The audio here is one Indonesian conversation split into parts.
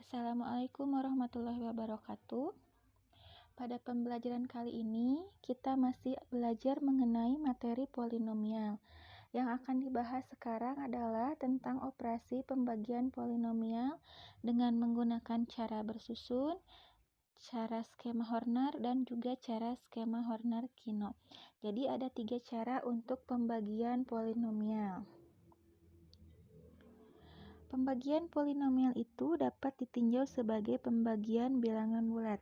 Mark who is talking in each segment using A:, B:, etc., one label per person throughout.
A: Assalamualaikum warahmatullahi wabarakatuh. Pada pembelajaran kali ini, kita masih belajar mengenai materi polinomial. Yang akan dibahas sekarang adalah tentang operasi pembagian polinomial dengan menggunakan cara bersusun, cara skema Horner, dan juga cara skema Horner-Kino. Jadi ada 3 cara untuk pembagian polinomial. Pembagian polinomial itu dapat ditinjau sebagai pembagian bilangan bulat.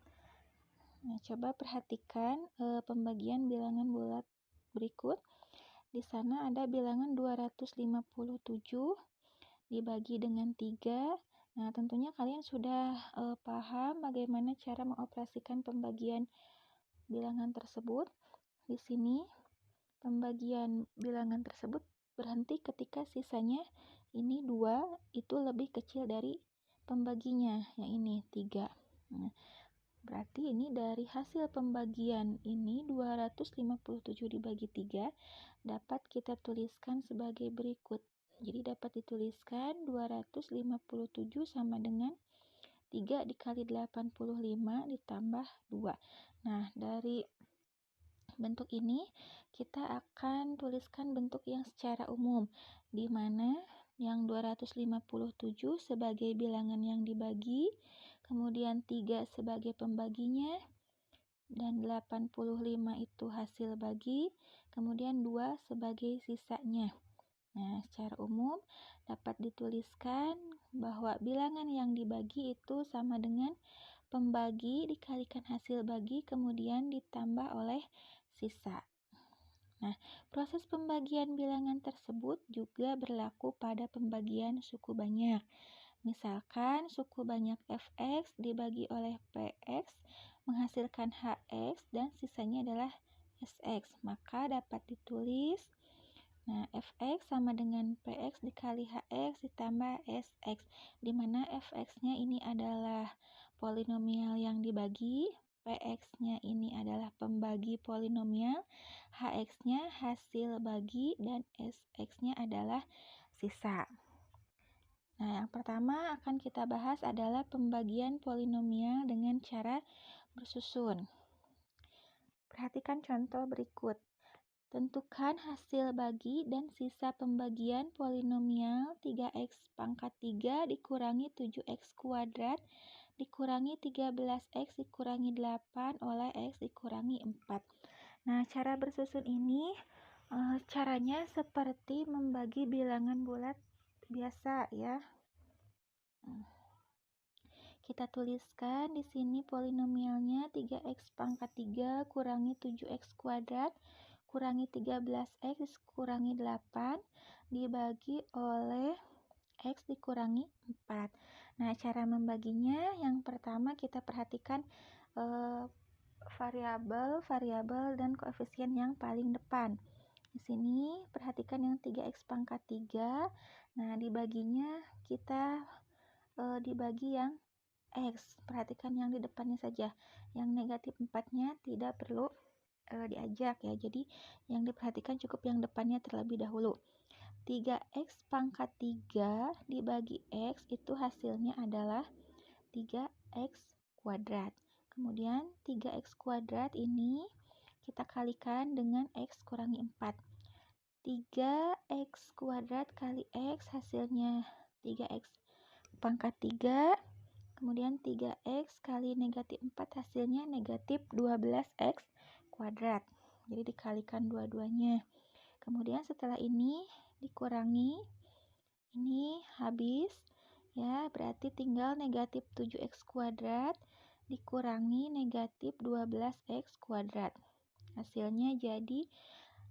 A: Nah, coba perhatikan pembagian bilangan bulat berikut. Di sana ada bilangan 257 dibagi dengan 3. Nah, tentunya kalian sudah paham bagaimana cara mengoperasikan pembagian bilangan tersebut. Di sini pembagian bilangan tersebut berhenti ketika sisanya ini 2 itu lebih kecil dari pembaginya, yang ini 3. Nah, berarti ini dari hasil pembagian ini 257 dibagi 3 dapat kita tuliskan sebagai berikut. Jadi dapat dituliskan 257 sama dengan 3 dikali 85 ditambah 2. Nah, dari bentuk ini kita akan tuliskan bentuk yang secara umum, di mana yang 257 sebagai bilangan yang dibagi, kemudian 3 sebagai pembaginya, dan 85 itu hasil bagi, kemudian 2 sebagai sisanya. Nah, secara umum dapat dituliskan bahwa bilangan yang dibagi itu sama dengan pembagi dikalikan hasil bagi, kemudian ditambah oleh sisa. Nah, proses pembagian bilangan tersebut juga berlaku pada pembagian suku banyak. Misalkan suku banyak fx dibagi oleh px menghasilkan hx dan sisanya adalah sx, maka dapat ditulis fx sama dengan px dikali hx ditambah sx, di mana fx-nya ini adalah polinomial yang dibagi, px-nya ini adalah pembagi polinomial, hx-nya hasil bagi, dan sx-nya adalah sisa. Nah, yang pertama akan kita bahas adalah pembagian polinomial dengan cara bersusun. Perhatikan contoh berikut. Tentukan hasil bagi dan sisa pembagian polinomial 3x pangkat 3 dikurangi 7x kuadrat dikurangi 13x dikurangi 8 oleh x dikurangi 4. Nah, cara bersusun ini caranya seperti membagi bilangan bulat biasa ya. Kita tuliskan di sini polinomialnya 3x pangkat 3 kurangi 7x kuadrat kurangi 13x kurangi 8 dibagi oleh x dikurangi 4. Nah, cara membaginya yang pertama kita perhatikan variabel dan koefisien yang paling depan. Di sini perhatikan yang 3x pangkat 3. Nah, dibaginya kita dibagi yang x. Perhatikan yang di depannya saja. Yang negatif 4-nya tidak perlu diajak ya. Jadi yang diperhatikan cukup yang depannya terlebih dahulu. 3x pangkat 3 dibagi x itu hasilnya adalah 3x kuadrat. Kemudian 3x kuadrat ini kita kalikan dengan x kurangi 4. 3x kuadrat kali x hasilnya 3x pangkat 3. Kemudian 3x kali negatif 4 hasilnya negatif 12x kuadrat. Jadi dikalikan dua-duanya. Kemudian setelah ini dikurangi, ini habis ya, berarti tinggal negatif 7x kuadrat dikurangi negatif 12x kuadrat. Hasilnya jadi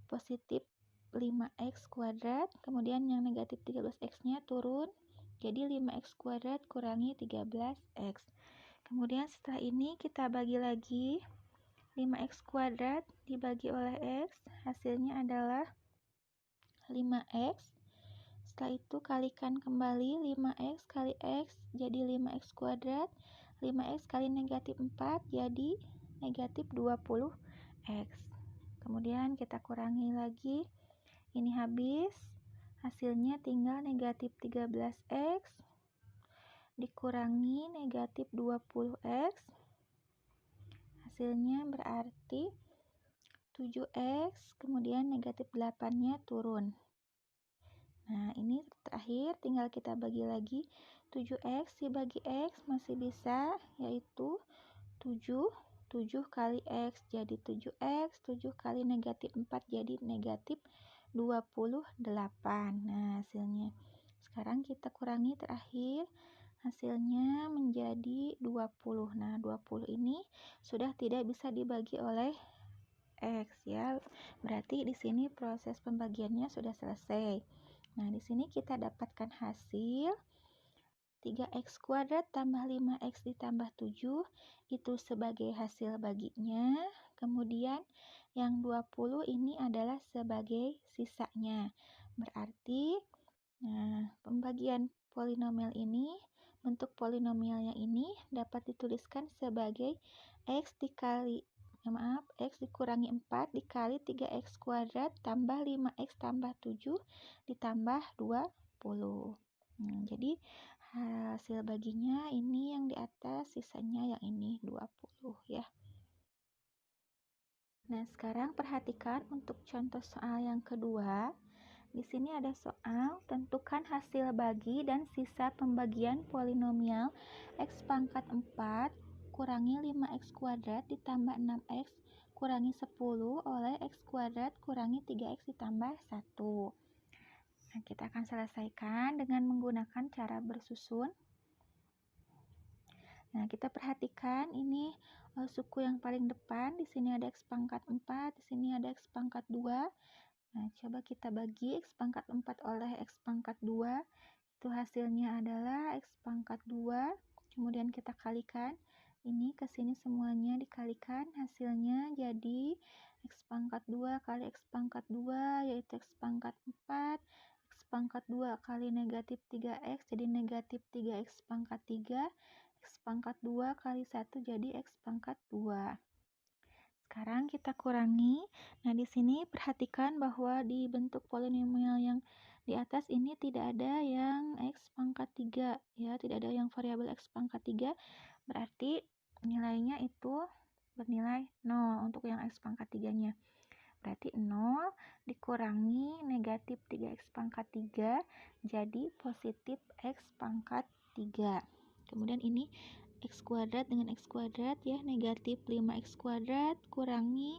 A: positif 5x kuadrat, kemudian yang negatif 13x-nya turun, jadi 5x kuadrat kurangi 13x. Kemudian setelah ini kita bagi lagi, 5x kuadrat dibagi oleh x, hasilnya adalah 5x. Setelah itu kalikan kembali 5x kali x jadi 5x kuadrat. 5x kali negatif 4 jadi negatif 20x. Kemudian kita kurangi lagi. Ini habis. Hasilnya tinggal negatif 13x. dikurangi negatif 20x. Hasilnya berarti 7x, kemudian negatif 8-nya turun. Nah, ini terakhir tinggal kita bagi lagi. 7x dibagi x masih bisa, yaitu 7 kali x jadi 7x, 7 kali negatif 4 jadi negatif 28. Nah, hasilnya. Sekarang kita kurangi terakhir. Hasilnya menjadi 20. Nah, 20 ini sudah tidak bisa dibagi oleh X ya. Berarti di sini proses pembagiannya sudah selesai. Nah, di sini kita dapatkan hasil 3x kuadrat tambah 5x ditambah 7 itu sebagai hasil baginya. Kemudian yang 20 ini adalah sebagai sisanya. Berarti pembagian polinomial ini, bentuk polinomialnya ini dapat dituliskan sebagai x dikurangi 4 dikali 3x kuadrat tambah 5x tambah 7 ditambah 20. Jadi hasil baginya ini yang di atas, sisanya yang ini 20 ya. Nah, sekarang perhatikan untuk contoh soal yang kedua. Di sini ada soal, tentukan hasil bagi dan sisa pembagian polinomial x pangkat 4 kurangi 5x kuadrat ditambah 6x kurangi 10 oleh x kuadrat kurangi 3x ditambah 1. Nah, kita akan selesaikan dengan menggunakan cara bersusun. Nah, kita perhatikan ini suku yang paling depan, di sini ada x pangkat 4, di sini ada x pangkat 2. Nah, coba kita bagi x pangkat 4 oleh x pangkat 2. Itu hasilnya adalah x pangkat 2. Kemudian kita kalikan. Ini ke sini semuanya dikalikan. Hasilnya jadi x pangkat 2 kali x pangkat 2, yaitu x pangkat 4. X pangkat 2 kali negatif 3x, jadi negatif 3x pangkat 3. X pangkat 2 kali 1 jadi x pangkat 2. Sekarang kita kurangi. Nah, di sini perhatikan bahwa di bentuk polinomial yang di atas ini tidak ada yang x pangkat 3 ya, tidak ada yang variabel x pangkat 3. Berarti nilainya itu bernilai 0 untuk yang x pangkat 3-nya. Berarti 0 dikurangi negatif 3x pangkat 3 jadi positif x pangkat 3. Kemudian ini x kuadrat dengan x kuadrat ya, negatif 5x kuadrat kurangi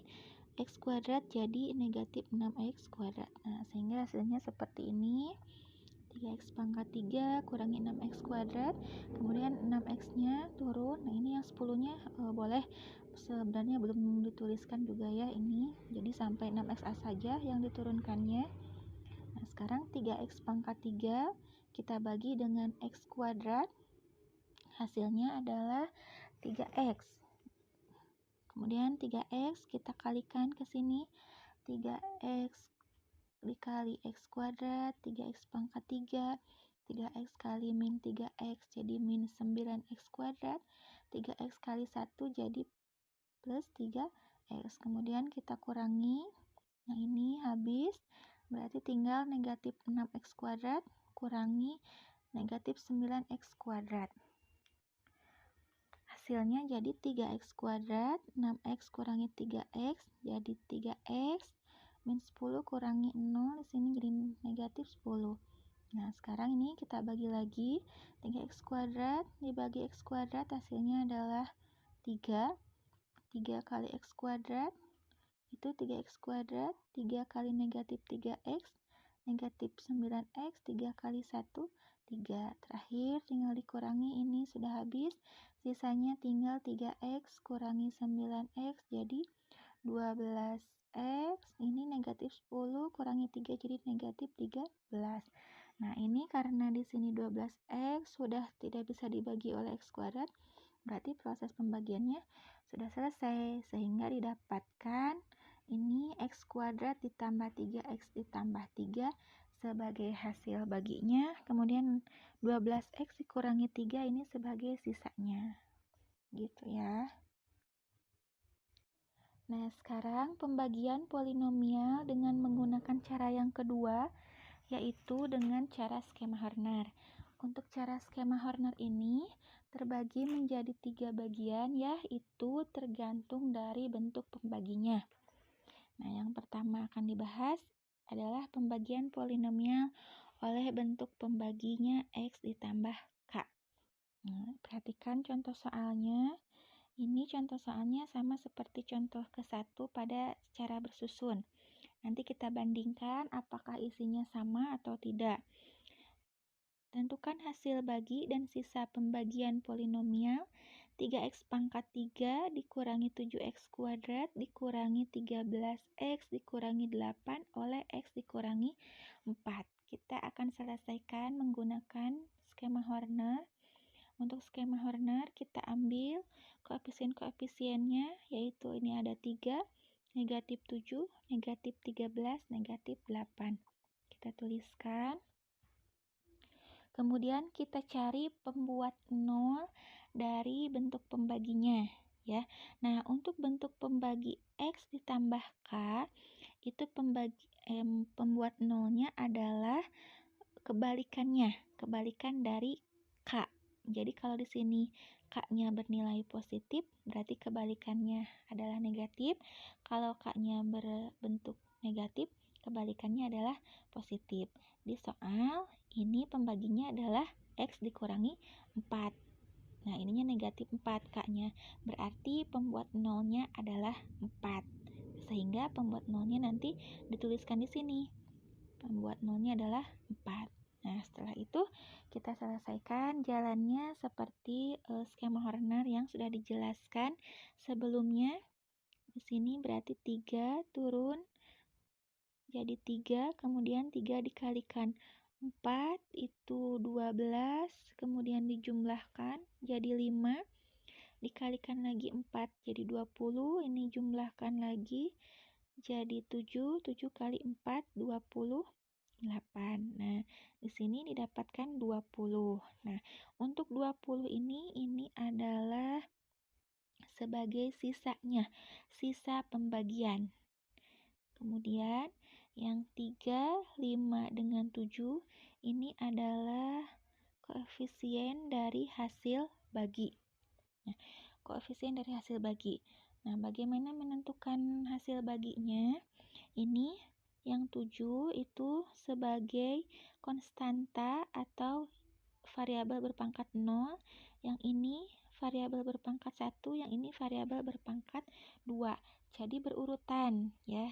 A: x kuadrat jadi negatif 6x kuadrat. Nah, sehingga hasilnya seperti ini. 3x pangkat 3 kurangi 6x kuadrat, kemudian 6x-nya turun. Nah, ini yang 10-nya boleh sebenarnya belum dituliskan juga ya ini. Jadi sampai 6xa saja yang diturunkannya. Nah, sekarang 3x pangkat 3 kita bagi dengan x kuadrat. Hasilnya adalah 3x. Kemudian 3x kita kalikan ke sini. 3x dikali x kuadrat, 3x pangkat 3. 3x kali min 3x jadi min 9x kuadrat. 3x kali 1 jadi plus 3x. Kemudian kita kurangi. Nah, ini habis. Berarti tinggal negatif 6x kuadrat kurangi negatif 9x kuadrat. Hasilnya jadi 3x kuadrat, 6x kurangi 3x jadi 3x, min 10 kurangi 0, di sini jadi negatif 10. Nah, sekarang ini kita bagi lagi, 3x kuadrat dibagi x kuadrat hasilnya adalah 3. 3 kali x kuadrat itu 3x kuadrat, 3 kali negatif 3x, negatif 9x, 3 kali 1, 3. Terakhir tinggal dikurangi, ini sudah habis. Sisanya tinggal 3x kurangi 9x jadi 12x. Ini negatif 10 kurangi 3 jadi negatif 13. Nah, ini karena di sini 12x sudah tidak bisa dibagi oleh x kuadrat, berarti proses pembagiannya sudah selesai, sehingga didapatkan ini x kuadrat ditambah 3x ditambah 3 sebagai hasil baginya, kemudian 12x dikurangi 3 ini sebagai sisanya. Gitu ya. Nah, sekarang pembagian polinomial dengan menggunakan cara yang kedua, yaitu dengan cara skema Harner. Untuk cara skema Horner ini terbagi menjadi 3 bagian, yaitu tergantung dari bentuk pembaginya. Nah, yang pertama akan dibahas adalah pembagian polinomial oleh bentuk pembaginya X ditambah K. Nah, perhatikan contoh soalnya. Ini contoh soalnya sama seperti contoh ke-1 pada cara bersusun. Nanti kita bandingkan apakah isinya sama atau tidak. Tentukan hasil bagi dan sisa pembagian polinomial 3x pangkat 3 dikurangi 7x kuadrat dikurangi 13x dikurangi 8 oleh x dikurangi 4. Kita akan selesaikan menggunakan skema Horner. Untuk skema Horner kita ambil koefisien-koefisiennya, yaitu ini ada 3, negatif 7, negatif 13, negatif 8. Kita tuliskan. Kemudian kita cari pembuat 0 dari bentuk pembaginya, ya. Nah, untuk bentuk pembagi X ditambah K, itu pembuat 0-nya adalah kebalikan dari K. Jadi kalau di sini K-nya bernilai positif, berarti kebalikannya adalah negatif. Kalau K-nya berbentuk negatif, kebalikannya adalah positif. Di soal ini pembaginya adalah X dikurangi 4. Nah, ininya negatif 4 K-nya. Berarti pembuat 0-nya adalah 4. Sehingga pembuat 0-nya nanti dituliskan di sini. Pembuat 0-nya adalah 4. Nah, setelah itu kita selesaikan jalannya seperti skema Horner yang sudah dijelaskan sebelumnya. Di sini berarti 3 turun jadi 3, kemudian 3 dikalikan 4 itu 12, kemudian dijumlahkan jadi 5, dikalikan lagi 4 jadi 20, ini jumlahkan lagi jadi 7, 7 kali 4 28. Nah, di sini didapatkan 20. Nah, untuk 20 ini adalah sebagai sisanya, sisa pembagian. Kemudian yang 3, 5 dengan 7 ini adalah koefisien dari hasil bagi. Nah, koefisien dari hasil bagi. Nah, bagaimana menentukan hasil baginya? Ini yang 7 itu sebagai konstanta atau variabel berpangkat 0, yang ini variabel berpangkat 1, yang ini variabel berpangkat 2. Jadi berurutan, ya.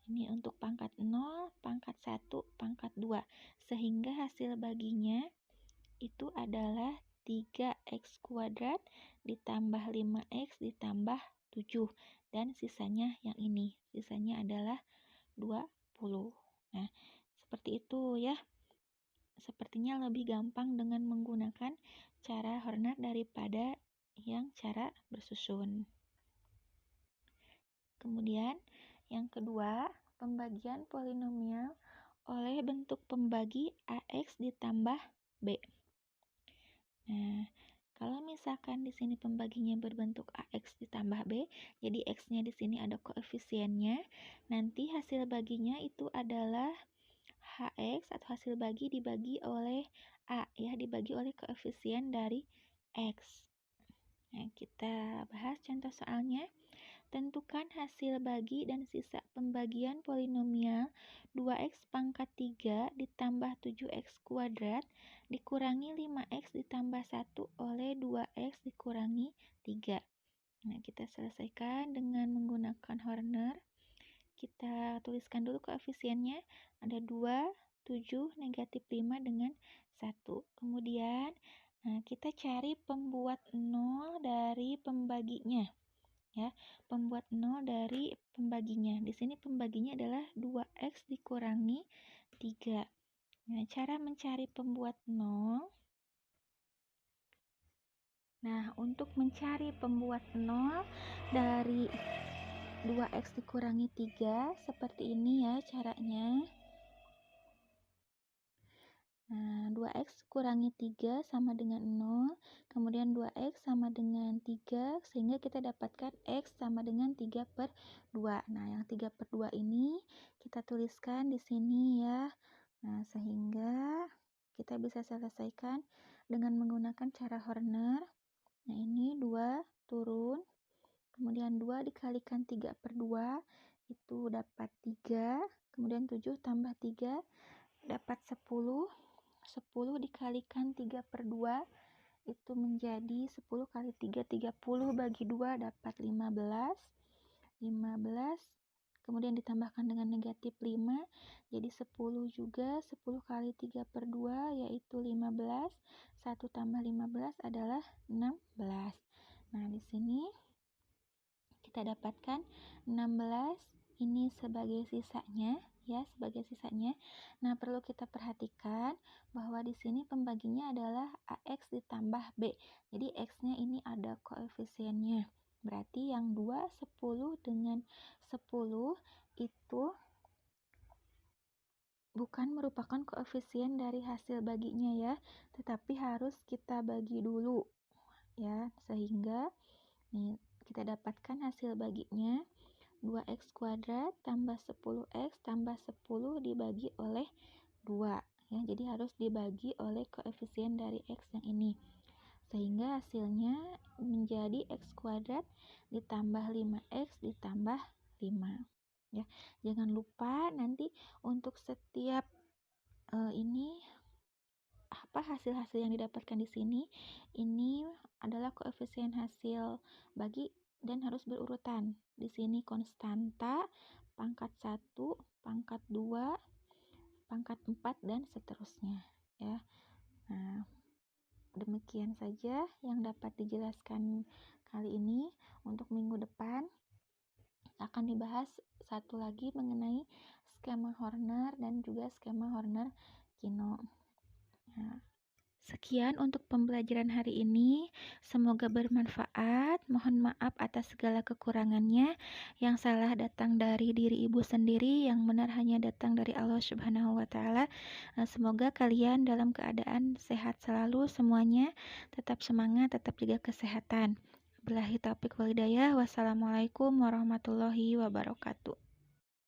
A: Ini untuk pangkat 0, pangkat 1, pangkat 2. Sehingga hasil baginya itu adalah 3x kuadrat ditambah 5x ditambah 7. Dan sisanya yang ini. Sisanya adalah 20. Nah, seperti itu ya. Sepertinya lebih gampang dengan menggunakan cara Horner daripada yang cara bersusun. Kemudian yang kedua, pembagian polinomial oleh bentuk pembagi AX ditambah B. Nah, kalau misalkan di sini pembaginya berbentuk AX ditambah B, jadi X-nya di sini ada koefisiennya, nanti hasil baginya itu adalah HX atau hasil bagi dibagi oleh A, ya, dibagi oleh koefisien dari X. Nah, kita bahas contoh soalnya. Tentukan hasil bagi dan sisa pembagian polinomial 2x pangkat 3 ditambah 7x kuadrat dikurangi 5x ditambah 1 oleh 2x dikurangi 3. Nah, kita selesaikan dengan menggunakan Horner. Kita tuliskan dulu koefisiennya. Ada 2, 7, negatif 5 dengan 1. Kemudian, kita cari pembuat 0 dari pembaginya. Ya, pembuat 0 dari pembaginya. Di sini pembaginya adalah 2x dikurangi 3. Nah, cara mencari pembuat 0. Nah, untuk mencari pembuat 0 dari 2x dikurangi 3, seperti ini ya caranya. Nah, 2x kurangi 3 sama dengan 0, kemudian 2x sama dengan 3, sehingga kita dapatkan x sama dengan 3/2. Nah, yang 3/2 ini kita tuliskan di sini ya. Nah, sehingga kita bisa selesaikan dengan menggunakan cara Horner. Nah, ini 2 turun, kemudian 2 dikalikan 3/2 itu dapat 3, kemudian 7 tambah 3 dapat 10, 10 dikalikan 3/2 itu menjadi 10 kali 3, 30 bagi 2 dapat 15, 15 kemudian ditambahkan dengan negatif 5 jadi 10 juga, 10 kali 3/2 yaitu 15, 1 tambah 15 adalah 16. Nah, di sini kita dapatkan 16 ini sebagai sisanya ya, sebagai sisanya. Nah, perlu kita perhatikan bahwa di sini pembaginya adalah AX ditambah B. Jadi X-nya ini ada koefisiennya. Berarti yang 2, 10 dengan 10 itu bukan merupakan koefisien dari hasil baginya ya, tetapi harus kita bagi dulu ya, sehingga nih kita dapatkan hasil baginya 2x kuadrat tambah 10x tambah 10 dibagi oleh 2 ya, jadi harus dibagi oleh koefisien dari x yang ini sehingga hasilnya menjadi x kuadrat ditambah 5x ditambah 5 ya. Jangan lupa nanti untuk setiap ini apa hasil-hasil yang didapatkan di sini ini adalah koefisien hasil bagi dan harus berurutan. Di sini konstanta, pangkat 1, pangkat 2, pangkat 4 dan seterusnya ya. Nah, demikian saja yang dapat dijelaskan kali ini. Untuk minggu depan akan dibahas satu lagi mengenai skema Horner dan juga skema Horner-Kino. Nah, sekian untuk pembelajaran hari ini. Semoga bermanfaat. Mohon maaf atas segala kekurangannya. Yang salah datang dari diri ibu sendiri, yang benar hanya datang dari Allah Subhanahu wa Ta'ala. Semoga kalian dalam keadaan sehat selalu semuanya. Tetap semangat, tetap jaga kesehatan. Billahi taufiq wal hidayah. Wassalamualaikum warahmatullahi wabarakatuh.